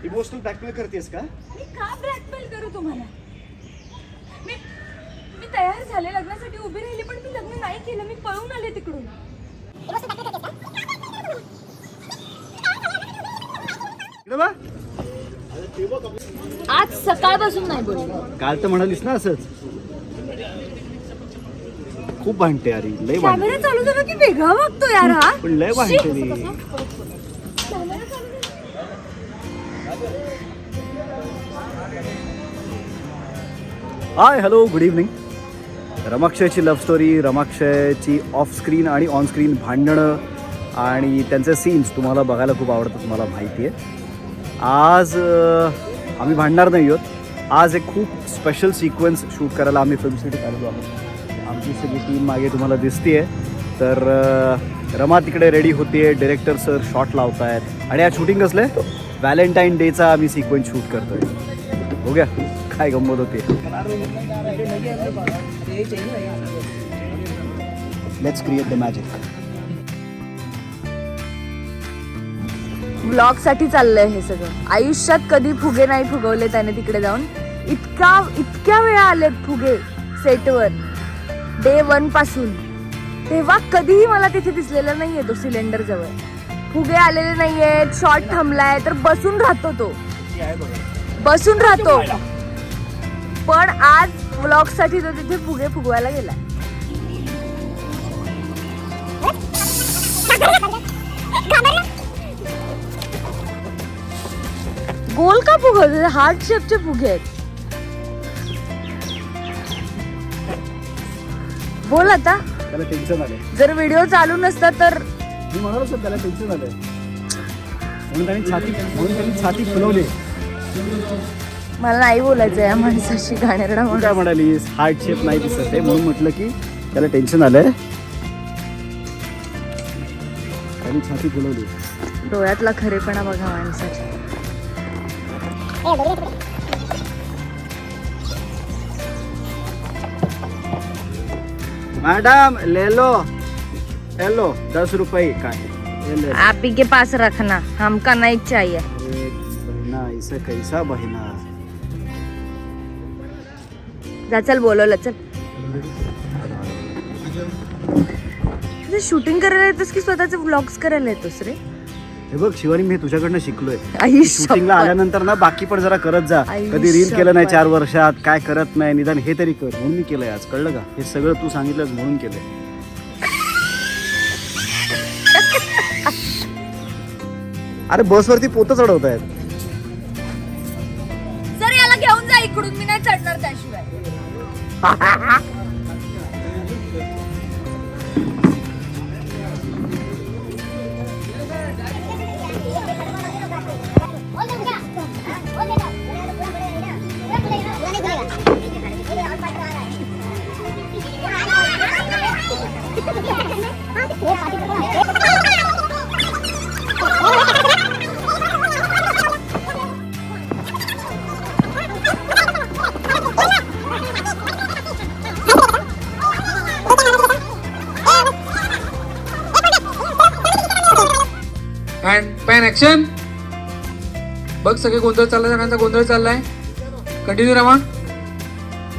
Emotional blackmail करतेस का? मी का ब्लॅकमेल करू तुम्हाला? मी तयार झाले, लग्नासाठी उभी राहिली, पण मी लग्न नाही केलं. मी पळून आले तिकडून. आज सकाळपासून नाही बोलले. काल तर म्हणालीस ना असंच. खूप भांडते अरे, लय भांडते. कॅमेरा चालू झाला की वेगळा वागतो यार हा. पण लय भांडते रे. Hi hello good evening. रमाक्षयची लव्ह स्टोरी, रमाक्षयची ऑफ स्क्रीन आणि ऑन स्क्रीन भांडणं आणि त्यांचे सीन्स तुम्हाला बघायला खूप आवडतात, मला माहिती आहे. आज आम्ही भांडणार नाही आहोत. आज एक खूप स्पेशल सिक्वेन्स शूट करायला आम्ही फिल्म सिटीत आलेलो आहोत. आमची सगळी टीम मागे तुम्हाला दिसते आहे. तर रमा तिकडे रेडी होते आहे, डिरेक्टर सर शॉट लावत आहेत आणि आज शूटिंग कसलं आहे, व्हॅलेंटाईन डेचा आम्ही सिक्वेन्स शूट करतो आहे. हो गया, काय गंमत होते. Let's create the magic. Blog साठी चाललंय हे सगळं. आयुष्यात कधी फुगे नाही फुगवले त्याने तिकडे जाऊन. इतक्या वेळा आलेत फुगे सेटवर डे 1 पासून. तेव्हा कधीही मला तिथे दिसलेला नाहीये तो सिलेंडर जवळ. फुगे आलेले नाहीयेत, शॉट थांबलाय तर बसून राहतो तो, बसून राहतो. पण आज व्लॉग साठी तो तिथे फुगे फुगवायला गेलाय. गोल का फुगवते? हार्ट शेपचे फुगे आहेत. बोल आता. त्याला टेन्शन आलंय. जर व्हिडिओ चालू नसता तर मी म्हणालो सर त्याला टेन्शन आलंय म्हणून त्यांनी छाती फुलवली. मला नाही बोलायचं या माणसाशी घाणेरडा म्हणून. काय म्हणालीस? हार्ट शेप नाही दिसत आहे म्हणून म्हटलं की त्याला टेन्शन आलंय. त्यांनी छाती फुलवली. डोळ्यातला खरेपणा बघा माणसाच्या. मैडम ले लो 10 रुपये का ये ले लो. आप ही के पास रखना, हमका नहीं चाहिए. बहिना ऐसा कैसा बहिना. जा चल, बोलवलं चल. शूटिंग करायला येतोस की स्वतःचे व्लॉग्स करायला येतोस रे? हे बघ शिवानी, मी तुझ्याकडनं शिकलोय. आई शूटिंगला आल्यानंतर ना बाकी पण जरा करत जा. आई कधी रील केलं नाही शपथ. 4 वर्षात, काय करत नाही, निदान हे तरी कर. म्हणून मी केलंय आज, कळलं का? हे सगळं तू सांगितलंस म्हणून केलंय. अरे बसवरती पोतं चढवत आहेत. सर याला घेऊन जा इकडून, मी नाही चढणार त्याशिवाय. Pan action. बघ सगळे गोंधळ चाललाय, सगळ्यांचा गोंधळ चाललाय. कंटिन्यू रमा.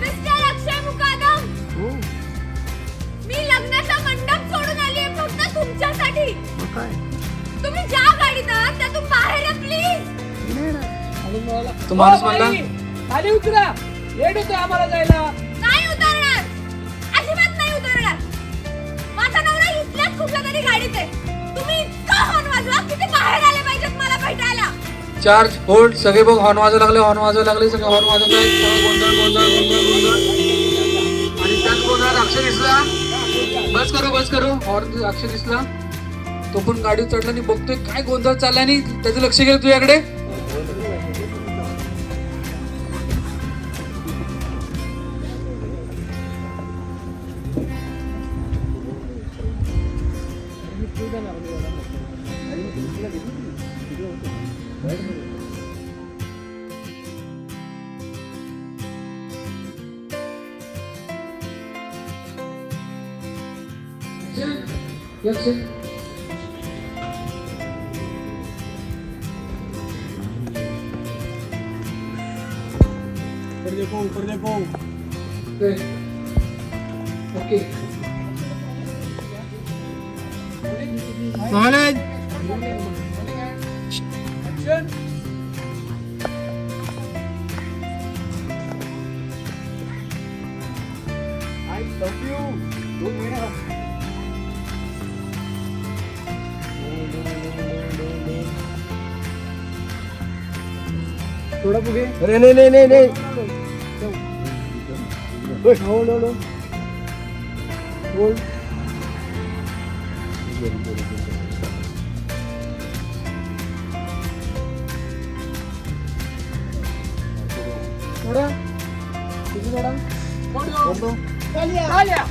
मिस्टर अक्षय मुकादम, मी लग्नाचा मंडप सोडून आलीये फक्त तुमच्यासाठी. तुम्ही ज्या गाडीत आहात त्यातून बाहेर या प्लीज. तू माणूस म्हणला खाली उतरा, लेट होतोय आम्हाला जायला. नाही उतरणार, अजिबात नाही उतरणार. माझा नवरा इथल्याच कुठल्या तरी गाडीत आहे. तुम्ही इतका हॉर्न वाजवा की ते बाहेर आले पाहिजेत मला भेटायला. Charge hold. सगळे बघ हॉर्न वाजवायला लागले, सगळे हॉर्न वाजवत आहेत. गोंधळ गोंधळ गोंधळ गोंधळ. आणि त्याच गोंधळात अक्षय दिसला. बस करू. हॉर्न अक्षय दिसला. तो पण गाडीवर चढला आणि बघतोय काय गोंधळ चाललाय आणि त्याचं लक्ष गेलं तुझ्याकडे. Okay Maharaj I love you. दोन महिने थोडा पुगे अरे नाही थोडा किती थोडा आल्या.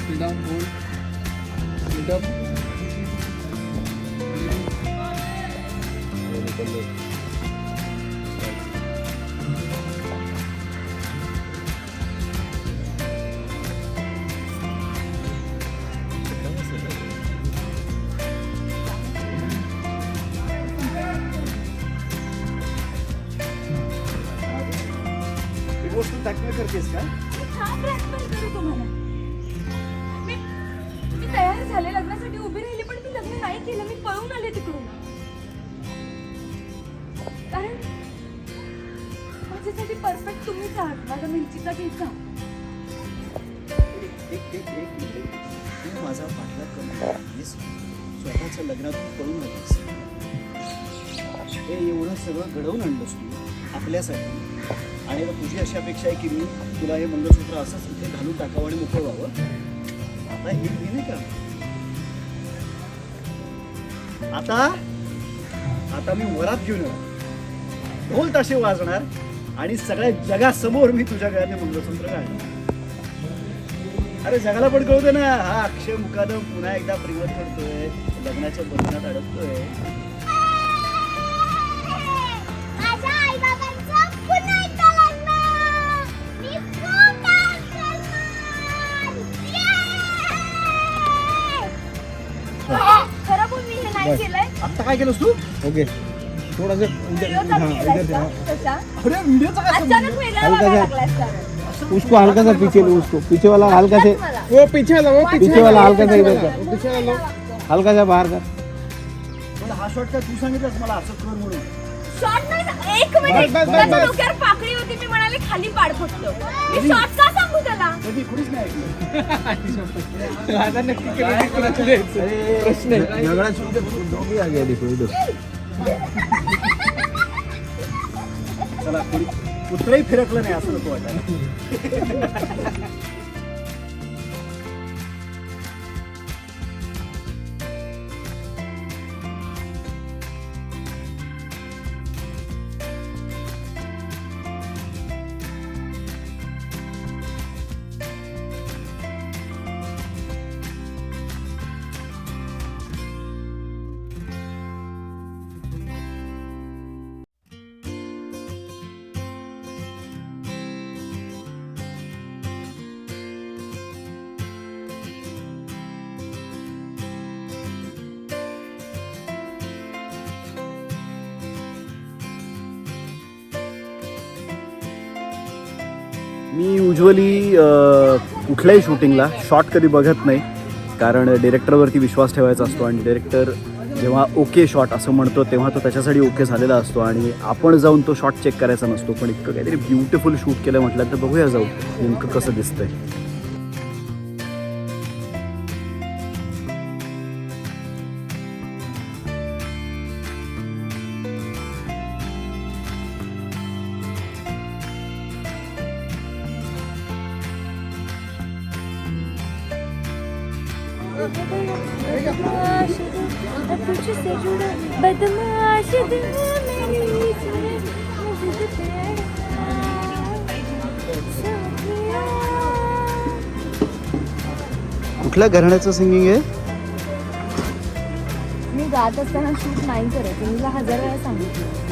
Sit down, hold. Sit up. Emotional blackmail करतेस का? मी तयार झाले लग्नासाठी उभी राहिली पण मी लग्न नाही केलं मी पळून आले तिकडून कारण माझ्यासाठी परफेक्ट तुम्हीच आहात माझा मिरचीचा ठेचा एक मिनिट. तू माझा पाठलाग करतेस स्वतःच्या लग्नातून पळून आलीस हे एवढं सगळं घडवून आणलंस तू आपल्यासाठी आणि आता तुझी अशी अपेक्षा आहे की मी तुला हे मंगळसूत्र असंच इथे घालून टाकावं आणि मोकळं व्हावं आता हे मी नाही का आता मी वरात घेऊन येणार ढोल ताशे वाजणार आणि सगळ्या जगासमोर मी तुझ्या गळ्यात मंगळसूत्र घालणार अरे जगाला पण कळू ना हा अक्षय मुकादम पुन्हा एकदा प्रेमात करतोय लग्नाच्या बंधनात अडकतोय खरं बोल मी हे नाही केलंय आता काय केलंस तू ओके थोडासा व्हिडिओ चालू केलायस का तसा अरे व्हिडिओचा काय संबंध? अचानक वेगळा वागायला लागलायस कारण उसको हल्का सा पीछे लो उसको पीछे वाला हल्का से मला. वो पीछे वाला वो पीछे वाला हल्का सा इधर कर पीछे वाला हल्का सा बाहर कर मला हा शॉट काय तू सांगितलंस मला असं कर म्हणून शॉर्ट नाही एक मिनिट बस. त्याच्या डोक्यावर पाकळी होती मी म्हणाले खाली पाड फक्त मी शॉर्ट का सांगू त्याला कधी कुणीच नाही ऐकलं आता नक्की क्रेडिट कोणाचं द्यायचं प्रश्न आहे झगड़ा शुरू से दो भी आ गया देखो इधर चला कुत्रही फिरकलं नाही असं नको वाटायला मी युजली कुठल्याही शूटिंगला शॉट कधी बघत नाही कारण डिरेक्टरवरती विश्वास ठेवायचा असतो आणि डिरेक्टर जेव्हा ओके शॉट असं म्हणतो तेव्हा तो त्याच्यासाठी ओके झालेला असतो आणि आपण जाऊन तो शॉट चेक करायचा नसतो पण इतकं काहीतरी ब्युटिफुल शूट केलं म्हटलं तर बघूया जाऊ नेमकं कसं दिसतंय बदमाश कुठल्या घराण्याचं सिंगिंग आहे मी गात असताना शूट नाही करायचं मी 1000 वेळा सांगितलं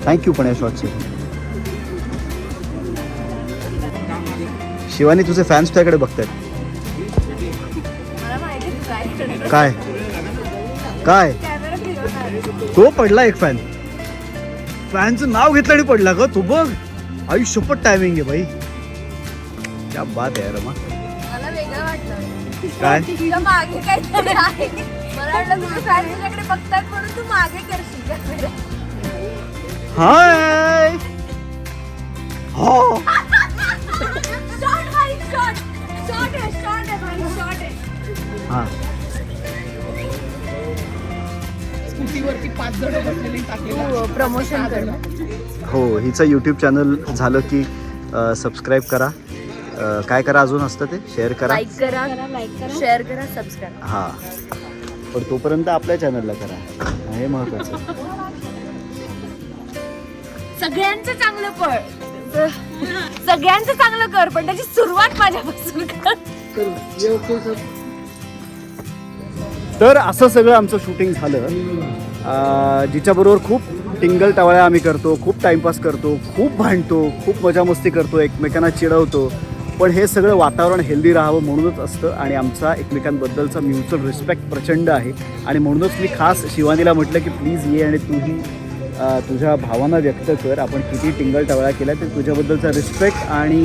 थँक्यू पण या शॉटचे. शिवानी तुझे फॅन्स तुझ्याकडे बघतायत. मला माहिती आहे तू काय करणार. काय काय कॅमेरा फिरवणार. तो पडला एक फॅन. फॅनचं नाव घेतलं आणि पडला ग. तू बघ आयुष्यपट टायमिंग आहे भाई. क्या बात आहे रमा. मला वेगळं वाटलं. काय तुझ्या मागे काहीतरी आहे. मला वाटलं तुझे फॅन तुझ्याकडे बघतात म्हणून तू मागे करशील कॅमेरा. हाय हो शॉट भाई शॉट. शॉट आहे भाई शॉट आहे. हा स्कूटीवरती 5 जण बसलेली टाकलेली प्रमोशन कर. हो हिचं यूट्यूब चॅनल झालं की सबस्क्राईब करा. काय करा अजून असतं ते शेअर करा. लाईक करा, शेअर करा, सबस्क्राईब. हा पण तोपर्यंत आपल्या चॅनलला करा हे महत्वाचं. सगळ्यांचं चांगलं कर. सगळ्यांचं चांगलं कर पण त्याची सुरुवात माझ्यापासून कर. तर असं सगळं आमचं शूटिंग झालं. जिच्याबरोबर खूप टिंगल टवाळ्या आम्ही करतो, खूप टाइमपास करतो, खूप भांडतो, खूप मजा मस्ती करतो, एकमेकांना चिडवतो. पण हे सगळं वातावरण हेल्दी राहावं म्हणूनच असतं आणि आमचा एकमेकांबद्दलचा म्युच्युअल रिस्पेक्ट प्रचंड आहे. आणि म्हणूनच मी खास शिवानीला म्हटलं की प्लीज ये आणि तूही तुझ्या भावना व्यक्त कर. आपण किती टिंगल टवाळ्या केल्या ते तुझ्याबद्दलचा रिस्पेक्ट आणि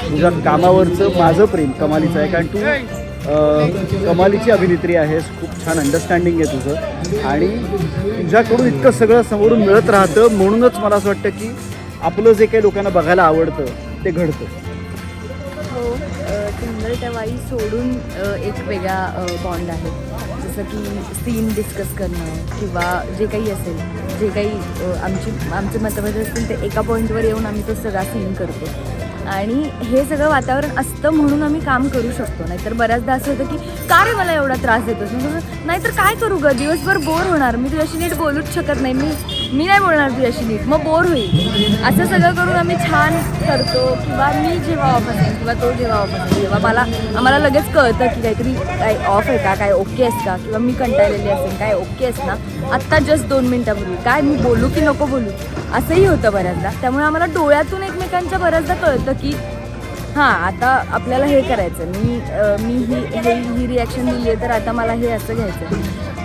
तुझ्या कामावरचं माझं प्रेम कमालीचं आहे. कारण तू कमालीची अभिनेत्री आहेस. खूप छान अंडरस्टँडिंग आहे तुझं आणि तुझ्याकडून इतकं सगळं समोरून मिळत राहतं. म्हणूनच मला असं वाटतं की आपलं जे काही लोकांना बघायला आवडतं ते घडतं. हो टिंगल टवाळी सोडून एक वेगळा बॉन्ड आहे. जसं की सीन डिस्कस करणं किंवा जे काही असेल, जे काही आमचे मतभेद असतील ते एका पॉईंटवर येऊन आम्ही तो सगळा सीन करतो. आणि हे सगळं वातावरण असतं म्हणून आम्ही काम करू शकतो. नाहीतर बऱ्याचदा असं होतं की का रे मला एवढा त्रास देतोस. नाहीतर काय करू ग, दिवसभर बोर होणार. मी तुझ्याशी नीट बोलूच शकत नाही. मी नाही बोलणार तुझ्याशी नीट, मग बोर होईल. असं सगळं करून आम्ही छान करतो. किंवा मी जेव्हा ऑफ असेल किंवा तो जेव्हा ऑफ असेल तेव्हा आम्हाला लगेच कळतं की काहीतरी काय ऑफ आहे का, काय ओके आहेस का, किंवा मी कंटाळलेली असेल, काय ओके आहेस ना, आत्ता जस्ट 2 मिनिटापूर्वी काय मी बोलू की नको बोलू, असंही होतं बऱ्याचदा. त्यामुळे आम्हाला डोळ्यातून एकमेकांच्या बऱ्याचदा कळतं की हां आता आपल्याला हे करायचं. मी ही रिॲक्शन दिली आहे तर आता मला हे असं घ्यायचं.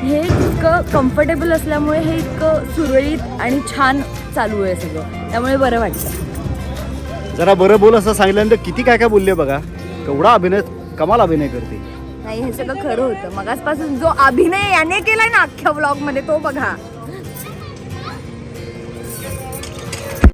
हे इतकं कम्फर्टेबल असल्यामुळे हे इतकं सुरळीत आणि छान चालू आहे सगळं. त्यामुळे बरं वाटतं. जरा बरं बोल असं सांगितल्यानंतर किती काय काय बोलले बघा. केवढा अभिनय, कमाल अभिनय करते. नाही हे सगळं खरं होतं. मगासपासून जो अभिनय याने केलाय ना अख्ख्या व्लॉगमध्ये तो बघा.